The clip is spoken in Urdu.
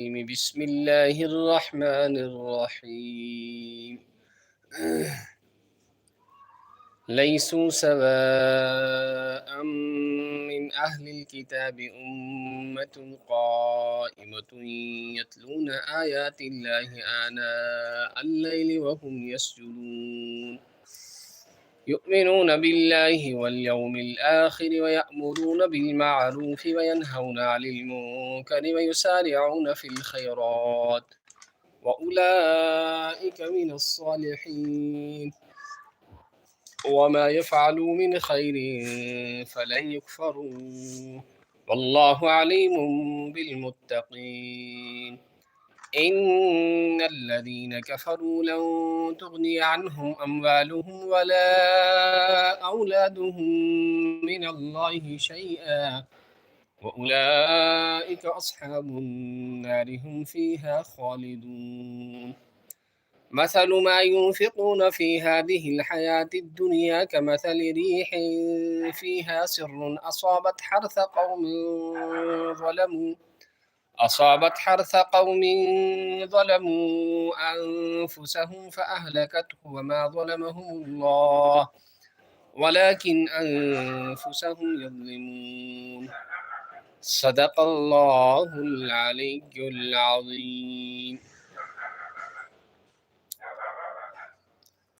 بسم الله الرحمن الرحيم. ليسوا سواء من أهل الكتاب أمة قائمة يتلون آيات الله آناء الليل وهم يسجدون يؤمنون بالله واليوم الآخر ويأمرون بالمعروف وينهون عن المنكر ويسارعون في الخيرات وأولئك من الصالحين وما يفعلوا من خير فلن يكفروه والله عليم بالمتقين. إن الذين كفروا لن تغني عنهم أموالهم ولا أولادهم من الله شيئا وأولئك أصحاب النار هم فيها خالدون. مثل ما ينفقون في هذه الحياة الدنيا كمثل ريح فيها سر أصابت حرث قوم ظلموا أنفسهم فأهلكته وما ظلمهم الله ولكن أنفسهم يظلمون. صدق الله العلي العظيم.